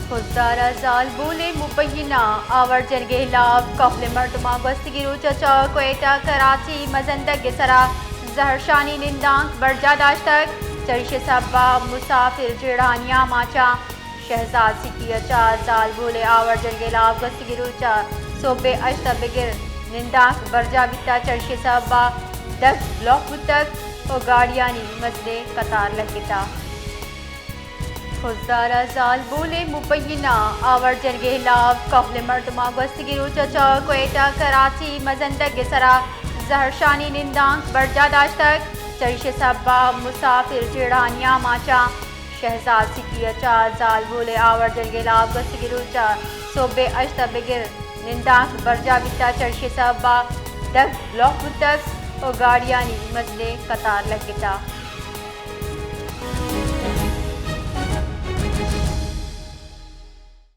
خوددارا زال بولے مبینہ آور جرگے خلاف قافل مردمہ گستگیرو چچا کوئٹہ کراچی مزندگ سرا زہرشانی نندانک برجا داشتک چرش سبا مسافر جڑانیاں ماچا شہزاد سٹی اچا زال بولے آور جرگے خلاف گستگیرو چا صوبے اشتا بگر نندانک برجا بیتا چرش سبا دک بلاک بتک و گاڑیانی مزدے قطار لگتا خوددارا زال بولے مبینہ آور جرگے خلاف قافل مردمہ گستگیرو چچا کوئٹہ کراچی مزندگ سرا زہرشانی نندانک برجا داشتک چرش سبا مسافر جڑانیاں ماچا شہزاد سٹی اچا زال بولے آور جرگے خلاف گستگیرو چا صوبے اشتا بگر نندانک برجا بیتا چرش سبا دک بلاک بتک و گاڑیانی مزدے قطار لگتا